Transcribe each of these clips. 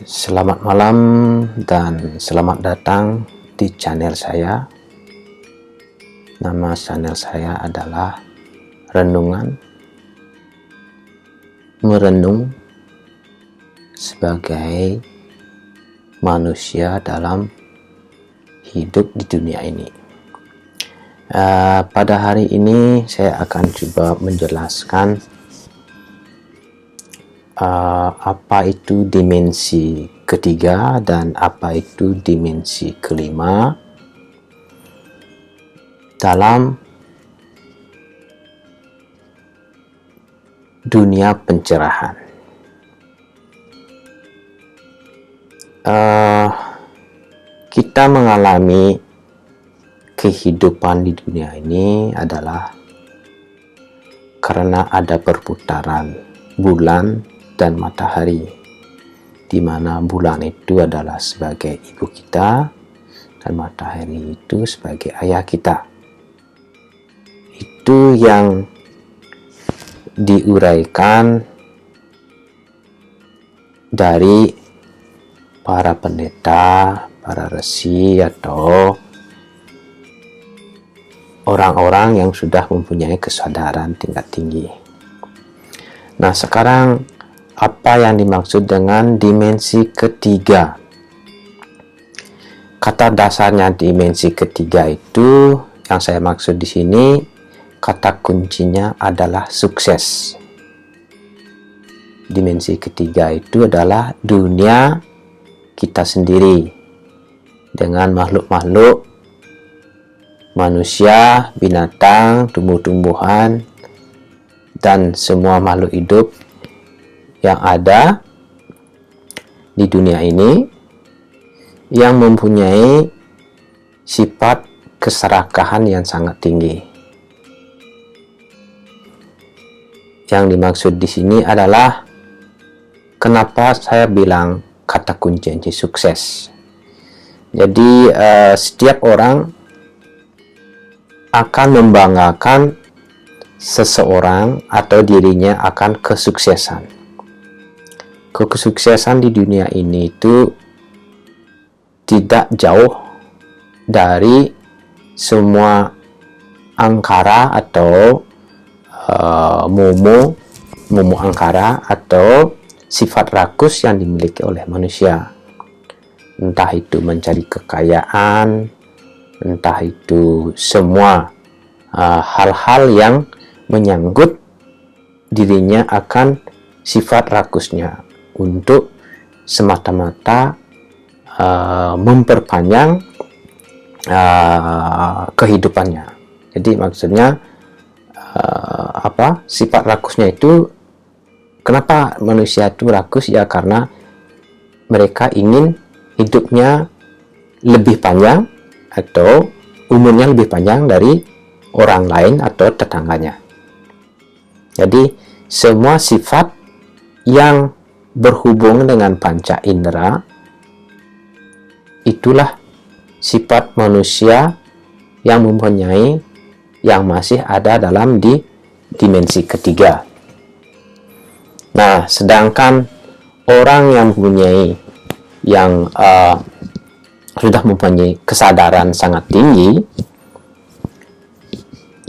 Selamat malam dan selamat datang di channel saya. Nama channel saya adalah Renungan Merenung sebagai manusia dalam hidup di dunia ini. Pada hari ini saya akan coba menjelaskan apa itu dimensi ketiga dan apa itu dimensi kelima dalam dunia pencerahan. Kita mengalami kehidupan di dunia ini adalah karena ada perputaran bulan dan matahari, di mana bulan itu adalah sebagai ibu kita dan matahari itu sebagai ayah kita. Itu yang diuraikan dari para pendeta, para resi, atau orang-orang yang sudah mempunyai kesadaran tingkat tinggi. Nah, sekarang apa yang dimaksud dengan dimensi ketiga? Kata dasarnya dimensi ketiga itu yang saya maksud di sini, kata kuncinya adalah sukses. Dimensi ketiga itu adalah dunia kita sendiri dengan makhluk-makhluk manusia, binatang, tumbuh-tumbuhan, dan semua makhluk hidup yang ada di dunia ini yang mempunyai sifat keserakahan yang sangat tinggi. Yang dimaksud di sini adalah kenapa saya bilang kata kuncinya sukses. Jadi setiap orang akan membanggakan seseorang atau dirinya akan kesuksesan. Kesuksesan di dunia ini itu tidak jauh dari semua angkara atau momo angkara atau sifat rakus yang dimiliki oleh manusia. Entah itu mencari kekayaan, entah itu semua hal-hal yang menyangkut dirinya akan sifat rakusnya untuk semata-mata memperpanjang kehidupannya. Jadi maksudnya sifat rakusnya itu, kenapa manusia itu rakus? Ya karena mereka ingin hidupnya lebih panjang atau umurnya lebih panjang dari orang lain atau tetangganya. Jadi semua sifat yang berhubung dengan panca indera itulah sifat manusia yang mempunyai, yang masih ada dalam di dimensi ketiga. Nah, sedangkan orang yang mempunyai sudah mempunyai kesadaran sangat tinggi,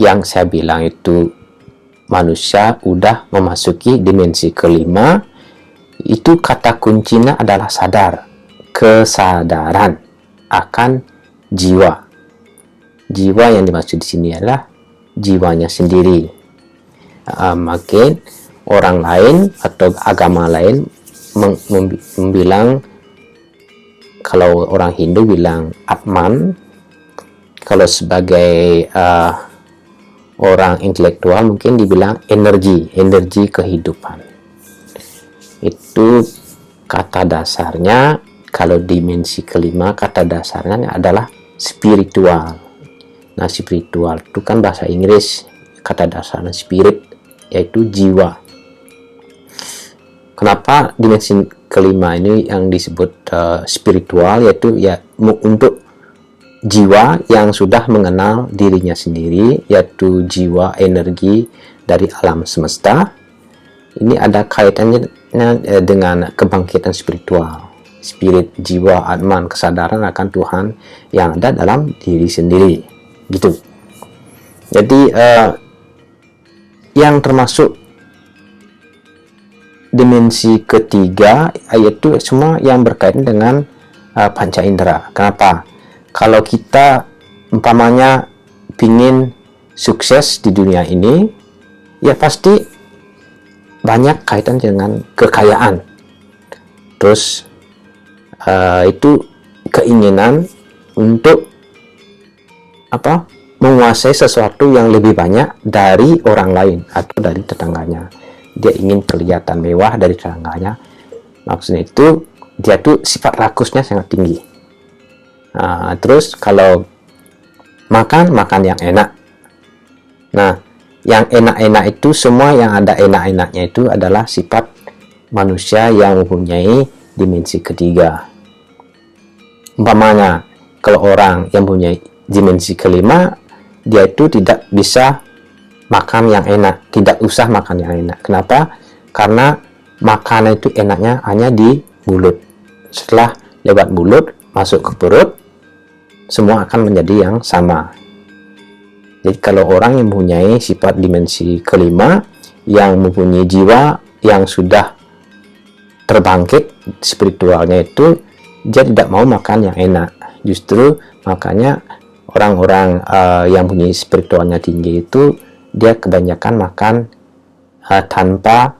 yang saya bilang itu manusia udah memasuki dimensi kelima, itu kata kuncinya adalah sadar, kesadaran akan jiwa. Jiwa yang dimaksud di sini adalah jiwanya sendiri. Makin orang lain atau agama lain membilang, kalau orang Hindu bilang Atman, kalau sebagai orang intelektual mungkin dibilang energi kehidupan. Itu kata dasarnya. Kalau dimensi kelima, kata dasarnya adalah spiritual. Nah, spiritual itu kan bahasa Inggris, kata dasarnya spirit, yaitu jiwa. Kenapa dimensi kelima ini yang disebut spiritual, yaitu ya untuk jiwa yang sudah mengenal dirinya sendiri, yaitu jiwa energi dari alam semesta. Ini ada kaitannya dengan kebangkitan spiritual, spirit, jiwa, atman, kesadaran akan Tuhan yang ada dalam diri sendiri, gitu. Jadi yang termasuk dimensi ketiga yaitu semua yang berkaitan dengan panca indera. Kenapa? Kalau kita umpamanya ingin sukses di dunia ini, ya pasti banyak kaitan dengan kekayaan. Terus itu keinginan untuk menguasai sesuatu yang lebih banyak dari orang lain atau dari tetangganya. Dia ingin kelihatan mewah dari tetangganya. Maksudnya itu dia tuh sifat rakusnya sangat tinggi. Terus kalau makan yang enak. Nah, yang enak-enak itu, semua yang ada enak-enaknya itu adalah sifat manusia yang mempunyai dimensi ketiga. Umpamanya kalau orang yang punya dimensi kelima, dia itu tidak bisa makan yang enak, tidak usah makan yang enak. Kenapa? Karena makanan itu enaknya hanya di mulut. Setelah lewat mulut masuk ke perut, semua akan menjadi yang sama. Jadi kalau orang yang mempunyai sifat dimensi kelima, yang mempunyai jiwa yang sudah terbangkit spiritualnya itu, dia tidak mau makan yang enak. Justru makanya orang-orang yang punya spiritualnya tinggi itu, dia kebanyakan makan tanpa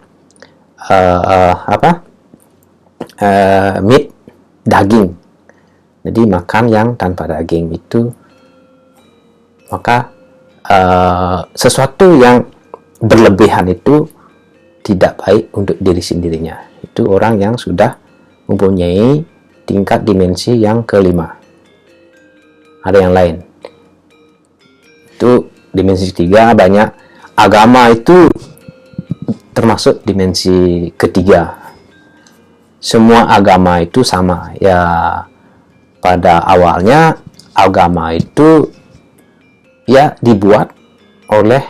meat, daging. Jadi makan yang tanpa daging itu, maka sesuatu yang berlebihan itu tidak baik untuk diri sendirinya. Itu orang yang sudah mempunyai tingkat dimensi yang kelima. Ada yang lain. Itu dimensi ketiga. Banyak agama itu termasuk dimensi ketiga. Semua agama itu sama. Ya, pada awalnya agama itu ya dibuat oleh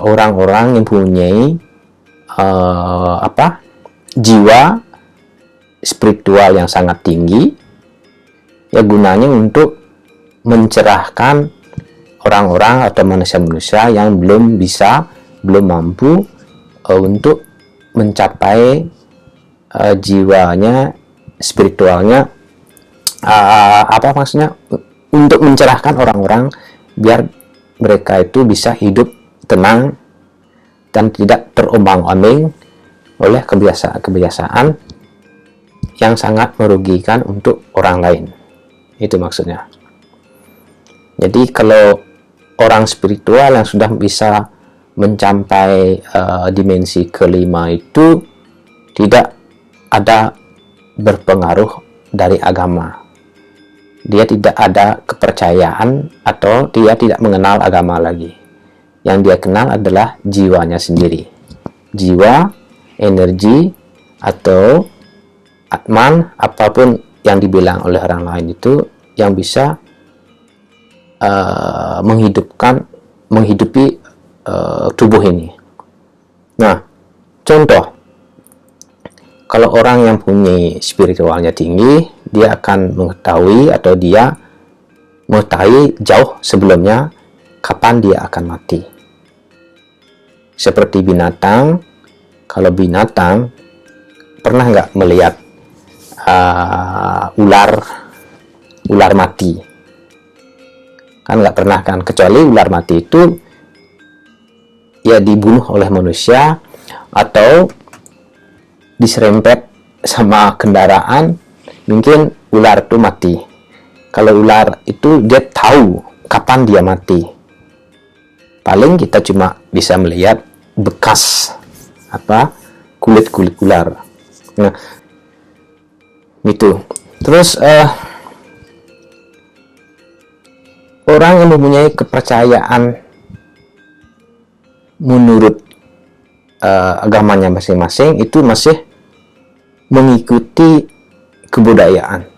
orang-orang yang mempunyai jiwa spiritual yang sangat tinggi, ya gunanya untuk mencerahkan orang-orang atau manusia-manusia yang belum mampu untuk mencapai jiwanya spiritualnya, maksudnya untuk mencerahkan orang-orang biar mereka itu bisa hidup tenang dan tidak terombang-ambing oleh kebiasaan yang sangat merugikan untuk orang lain. Itu maksudnya. Jadi kalau orang spiritual yang sudah bisa mencapai dimensi kelima itu tidak ada berpengaruh dari agama. Dia tidak ada kepercayaan atau dia tidak mengenal agama lagi. Yang dia kenal adalah jiwanya sendiri. Jiwa, energi, atau atman, apapun yang dibilang oleh orang lain itu yang bisa menghidupi tubuh ini. Nah, contoh, kalau orang yang punya spiritualnya tinggi, dia akan mengetahui atau dia mengetahui jauh sebelumnya kapan dia akan mati. Seperti binatang, kalau binatang pernah nggak melihat ular mati? Kan nggak pernah kan, kecuali ular mati itu ya dibunuh oleh manusia atau diserempet sama kendaraan, mungkin ular itu mati. Kalau ular itu dia tahu kapan dia mati. Paling kita cuma bisa melihat bekas kulit ular. Nah, itu. Terus orang yang mempunyai kepercayaan menurut agamanya masing-masing itu masih mengikuti kebudayaan.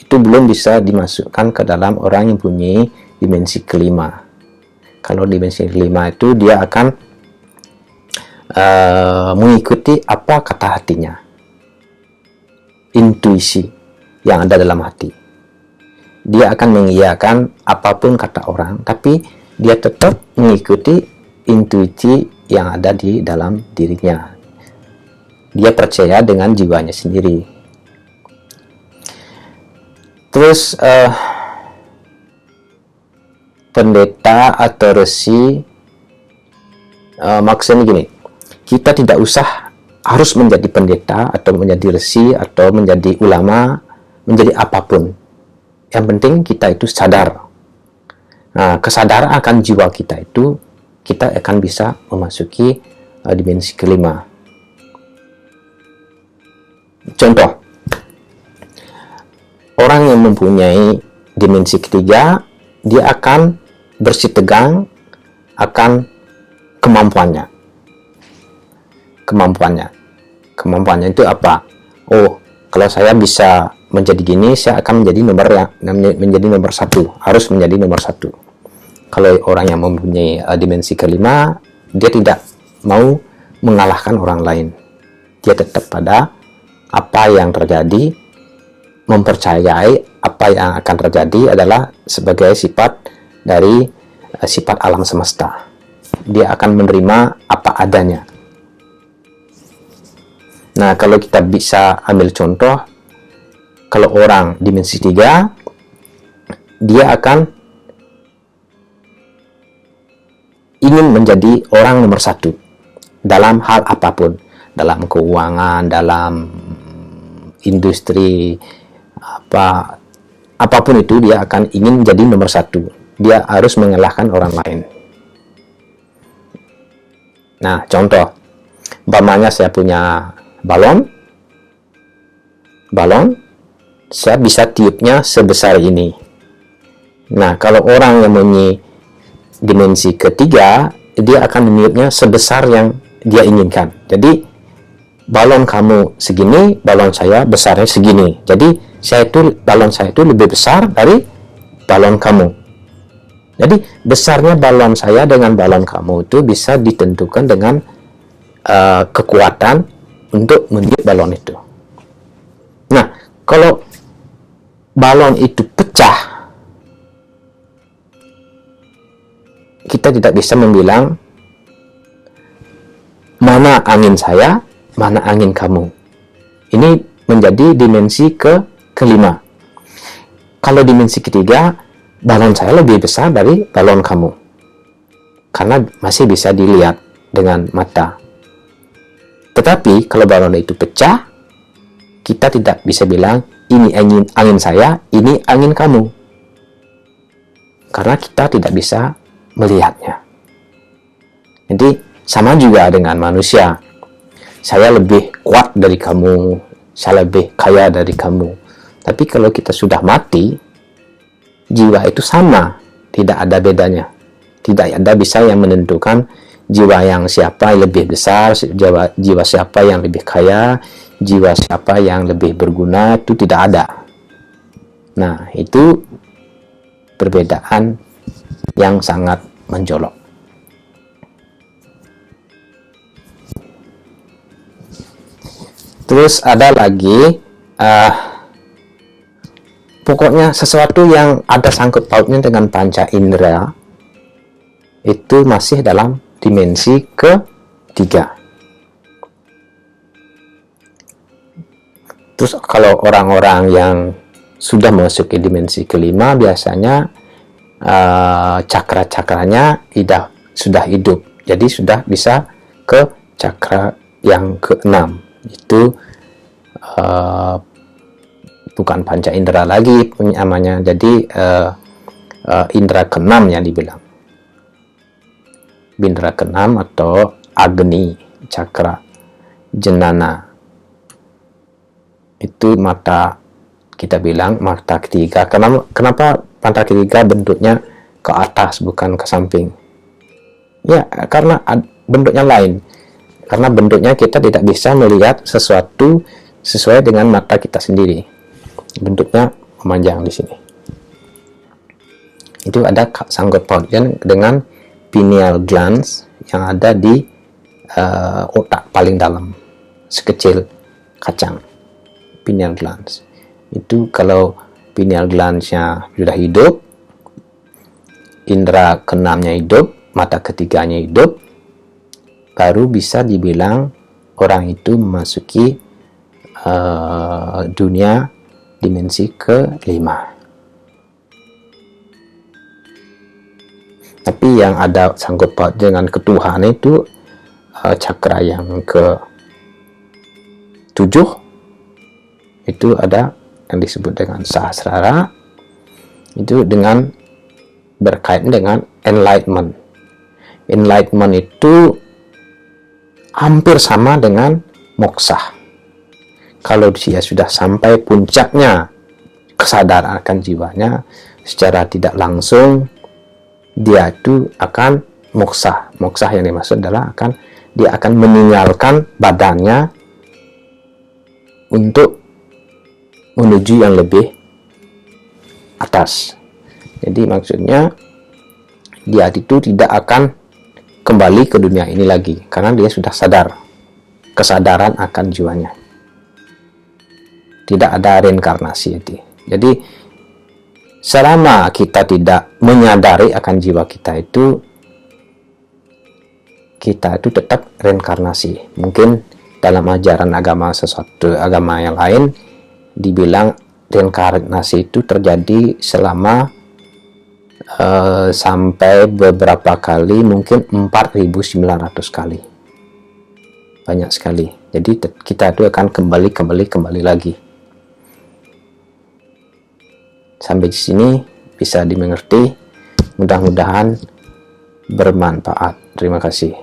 Itu belum bisa dimasukkan ke dalam orang yang punya dimensi kelima. Kalau dimensi kelima itu dia akan mengikuti apa kata hatinya, intuisi yang ada dalam hati. Dia akan mengiyakan apapun kata orang, tapi dia tetap mengikuti intuisi yang ada di dalam dirinya. Dia percaya dengan jiwanya sendiri. Terus pendeta atau resi, maksudnya gini, kita tidak usah harus menjadi pendeta atau menjadi resi atau menjadi ulama, menjadi apapun. Yang penting kita itu sadar. Nah, kesadaran akan jiwa kita itu, kita akan bisa memasuki dimensi kelima. Contoh, orang yang mempunyai dimensi ketiga, dia akan bersih tegang akan kemampuannya. Kemampuannya itu apa? Oh, kalau saya bisa menjadi gini, saya akan menjadi nomor satu, harus menjadi nomor satu. Kalau orang yang mempunyai dimensi kelima, dia tidak mau mengalahkan orang lain. Dia tetap pada apa yang terjadi, mempercayai apa yang akan terjadi adalah sebagai sifat dari sifat alam semesta. Dia akan menerima apa adanya. Nah, kalau kita bisa ambil contoh, kalau orang dimensi 3, dia akan ingin menjadi orang nomor satu dalam hal apapun, dalam keuangan, dalam industri, apapun itu dia akan ingin menjadi nomor satu. Dia harus mengalahkan orang lain. Nah, contoh, umpamanya saya punya balon, saya bisa tiupnya sebesar ini. Nah, kalau orang yang mempunyai dimensi ketiga, dia akan meniupnya sebesar yang dia inginkan. Jadi, balon kamu segini, balon saya besarnya segini. Jadi, balon saya itu lebih besar dari balon kamu. Jadi, besarnya balon saya dengan balon kamu itu bisa ditentukan dengan kekuatan untuk meniup balon itu. Nah, kalau balon itu pecah, kita tidak bisa membilang mana angin saya, mana angin kamu. Ini menjadi dimensi kelima. Kalau dimensi ketiga, balon saya lebih besar dari balon kamu, karena masih bisa dilihat dengan mata. Tetapi kalau balon itu pecah, kita tidak bisa bilang ini angin saya, ini angin kamu, karena kita tidak bisa melihatnya. Jadi sama juga dengan manusia. Saya lebih kuat dari kamu, saya lebih kaya dari kamu. Tapi kalau kita sudah mati, jiwa itu sama, tidak ada bedanya. Tidak ada bisa yang menentukan jiwa yang siapa yang lebih besar, jiwa siapa yang lebih kaya, jiwa siapa yang lebih berguna, itu tidak ada. Nah, itu perbedaan yang sangat mencolok. Terus ada lagi, pokoknya sesuatu yang ada sangkut pautnya dengan panca indera, itu masih dalam dimensi ketiga. Terus kalau orang-orang yang sudah masuk ke dimensi kelima, biasanya cakra-cakranya sudah hidup. Jadi sudah bisa ke cakra yang keenam. Itu bukan panca indera lagi namanya. Jadi indera keenam yang dibilang. Indera keenam atau Agni cakra jenana. Itu mata, kita bilang mata ketiga. Kenapa mata ketiga bentuknya ke atas bukan ke samping? Ya, karena bentuknya lain. Karena bentuknya kita tidak bisa melihat sesuatu sesuai dengan mata kita sendiri. Bentuknya memanjang di sini. Itu ada sangkut pautnya dengan pineal glands yang ada di otak paling dalam, sekecil kacang, pineal glands. Itu kalau pineal glands-nya sudah hidup, indera keenamnya hidup, mata ketiganya hidup, baru bisa dibilang orang itu memasuki dunia dimensi kelima. Tapi yang ada sangkut paut dengan ketuhanan itu cakra yang ke-7, itu ada yang disebut dengan sahasrara, itu dengan berkaitan dengan enlightenment. Enlightenment itu hampir sama dengan moksha. Kalau dia sudah sampai puncaknya kesadaran akan jiwanya, secara tidak langsung dia itu akan moksha. Moksha yang dimaksud adalah dia akan meninggalkan badannya untuk menuju yang lebih atas. Jadi maksudnya dia itu tidak akan kembali ke dunia ini lagi, karena dia sudah sadar, kesadaran akan jiwanya. Tidak ada reinkarnasi itu. Jadi selama kita tidak menyadari akan jiwa kita itu tetap reinkarnasi. Mungkin dalam ajaran agama agama yang lain dibilang reinkarnasi itu terjadi selama sampai beberapa kali, mungkin 4.900 kali. Banyak sekali. Jadi kita itu akan kembali lagi. Sampai di sini bisa dimengerti. Mudah-mudahan bermanfaat. Terima kasih.